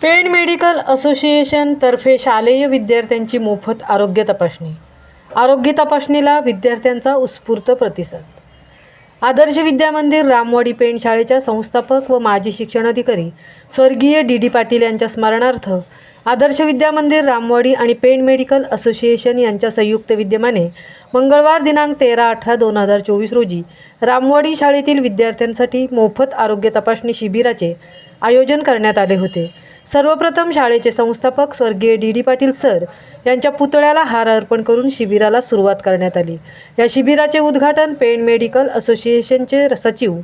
Pen medical association तर्फे शालेय विद्यार्थ्यांची मोफत आरोग्य तपासणी। आरोग्य तपासणीला विद्यार्थ्यांचा उत्स्फूर्त प्रतिसाद। आदर्श विद्यामंदिर रामवाडी पेण शाळेच्या संस्थापक व माजी शिक्षणाधिकारी स्वर्गीय डी पाटील यांच्या स्मरणार्थ आदर्श विद्यामंदिर रामवाडी आणि पेण मेडिकल असोसिएशन यांच्या संयुक्त विद्यमाने मंगळवार दिनांक 13/18/2024 रोजी रामवाडी शाळेतील विद्यार्थ्यांसाठी मोफत आरोग्य तपासणी शिबिराचे आयोजन करण्यात आले होते। सर्वप्रथम शाळेचे संस्थापक स्वर्गीय डी पाटील सर यांच्या पुतळ्याला हार अर्पण करून शिबिराला सुरुवात करण्यात आली। या शिबिराचे उद्घाटन पेण मेडिकल असोसिएशनचे सचिव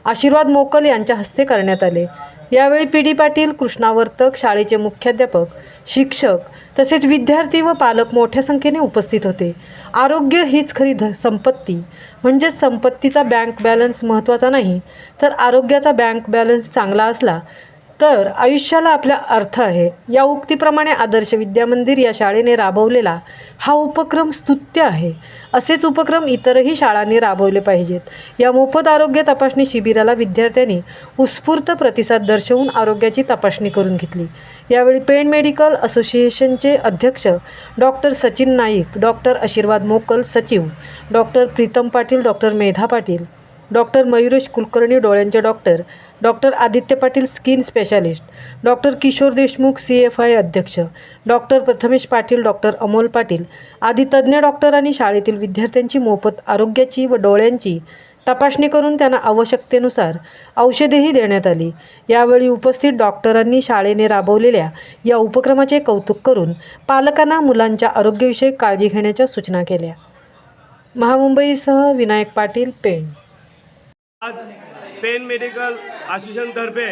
आशीर्वाद मोकल यांच्या हस्ते करण्यात आले। यावेळी डी पाटील, कृष्णावर्तक, शाळेचे मुख्याध्यापक, शिक्षक तसेच विद्यार्थी व पालक मोठ्या संख्येने उपस्थित होते। आरोग्य हीच खरी संपत्ती, म्हणजे संपत्तीचा बँक बॅलन्स महत्त्वाचा नाही, तर आरोग्याचा बँक बॅलन्स चांगला असला तर आयुष्याला आपला अर्थ आहे। या उक्तीप्रमाणे आदर्श विद्यामंदिर या शाळेने राबवलेला हा उपक्रम स्तुत्य आहे। असेच उपक्रम इतरही शाळांनी राबवले पाहिजेत। या मोफत आरोग्य तपासणी शिबिराला विद्यार्थ्यांनी उत्स्फूर्त प्रतिसाद दर्शवून आरोग्याची तपासणी करून घेतली। यावेळी पेण मेडिकल असोसिएशनचे अध्यक्ष डॉक्टर सचिन नाईक, डॉक्टर आशीर्वाद मोकल, सचिव doctor Pritam Patil, doctor Medha Patil, doctor Mayuresh Kulkarni डोळ्यांचे doctor Aditya Patil skin specialist, doctor Kishor Deshmukh CFI अध्यक्ष, डॉक्टर प्रथमेश पाटील, डॉक्टर अमोल पाटील आदी तज्ज्ञ डॉक्टरांनी शाळेतील विद्यार्थ्यांची मोफत आरोग्याची व डोळ्यांची तपासणी करून त्यांना आवश्यकतेनुसार औषधेही देण्यात आली। यावेळी उपस्थित डॉक्टरांनी शाळेने राबवलेल्या या उपक्रमाचे कौतुक करून पालकांना मुलांच्या आरोग्यविषयक काळजी घेण्याच्या सूचना केल्या। महामुंबईसह विनायक पाटील, पेण। आज पेण मेडिकल असोसिएशनतर्फे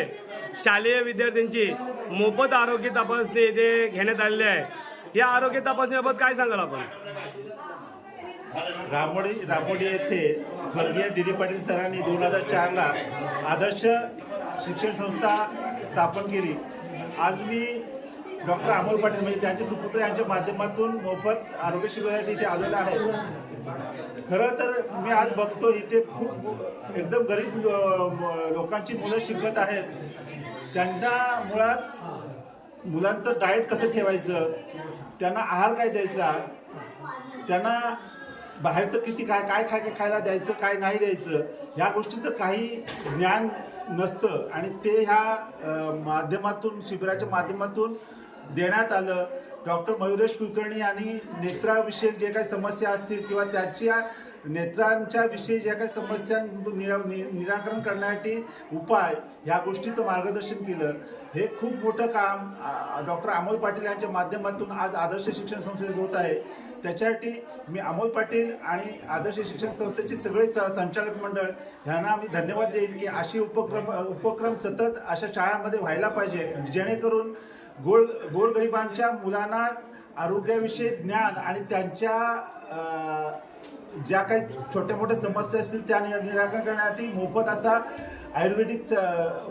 शालेय विद्यार्थ्यांची मोफत आरोग्य तपासणी येथे घेण्यात आलेली आहे। या आरोग्य तपासणीबाबत काय सांगाल आपण? रामवाडी येथे स्वर्गीय डी पाटील सरांनी 2004ला आदर्श शिक्षण संस्था स्थापन केली। आज मी डॉक्टर अमोल पाटील म्हणजे त्यांचे सुपुत्र यांच्या माध्यमातून मोफत आरोग्य शिबिरासाठी इथे आलेलो आहे। खरं तर मी आज बघतो इथे खूप एकदम गरीब लोकांची मुलं शिकत आहेत। त्यांना मुळात मुलांचं डाएट कसं ठेवायचं, त्यांना आहार काय द्यायचा, त्यांना बाहेरचं किती काय खायला द्यायचं, काय नाही द्यायचं, ह्या गोष्टीचं काही ज्ञान नसतं आणि ते ह्या माध्यमातून शिबिराच्या माध्यमातून देण्यात आलं। डॉक्टर मयुरेश कुलकर्णी यांनी नेत्राविषयक जे काही समस्या असतील किंवा त्याच्या नेत्रांच्या विषयी ज्या काही समस्या निराकरण करण्यासाठी उपाय ह्या गोष्टीचं मार्गदर्शन केलं। हे खूप मोठं काम डॉक्टर अमोल पाटील यांच्या माध्यमातून आज आदर्श शिक्षण संस्थेत होत आहे। त्याच्यासाठी मी अमोल पाटील आणि आदर्श शिक्षण संस्थेचे सगळे संचालक मंडळ यांना मी धन्यवाद देईन की अशी उपक्रम सतत अशा शाळांमध्ये व्हायला पाहिजे, जेणेकरून गोरगरिबांच्या मुलांना आरोग्याविषयी ज्ञान आणि त्यांच्या ज्या काही छोट्या मोठ्या समस्या असतील त्या निराकरण करण्यासाठी मोफत असा आयुर्वेदिक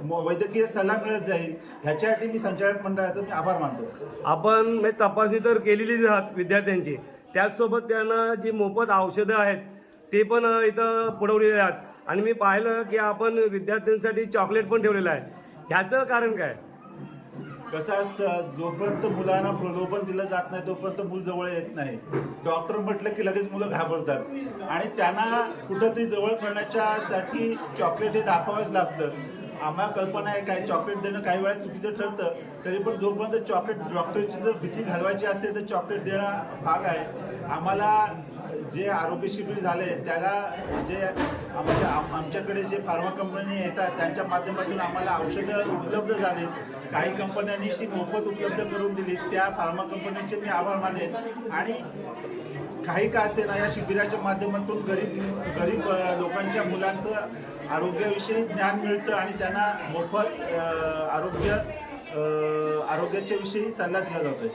वैद्यकीय सल्ला मिळत जाईल। ह्याच्यासाठी मी संचालक मंडळाचा मी आभार मानतो। आपण तपासणी तर केलेलीच आहात विद्यार्थ्यांची, त्याचसोबत त्यांना जी मोफत औषधं आहेत ते पण इथं पुरवलेले आहेत आणि मी पाहिलं की आपण विद्यार्थ्यांसाठी चॉकलेट पण ठेवलेलं आहे। ह्याचं कारण काय? कसं असतं, जोपर्यंत मुलांना प्रलोभन दिलं जात नाही तोपर्यंत मूल जवळ येत नाही। डॉक्टर म्हटलं की लगेच मुलं घाबरतात आणि त्यांना कुठंतरी जवळ करण्याच्यासाठी चॉकलेट हे दाखवावंच लागतं। आम्हाला कल्पना आहे काय चॉकलेट देणं काही वेळा चुकीचं ठरतं, तरी पण जोपर्यंत चॉकलेट डॉक्टरची जर भीती घालवायची असेल तर चॉकलेट देणं भाग आहे। आम्हाला जे आरोग्य शिबिर झाले त्याला जे आमच्याकडे जे फार्मा कंपनी येतात त्यांच्या माध्यमातून आम्हाला औषधं उपलब्ध झाली। काही कंपन्यांनी ती मोफत उपलब्ध करून दिली, त्या फार्मा कंपन्यांचे मी आभार मानेन। आणि काही का असेना या शिबिराच्या माध्यमातून गरीब लोकांच्या मुलांचं आरोग्याविषयी ज्ञान मिळतं आणि त्यांना मोफत आरोग्याच्या विषयी सल्ला दिला जातोय।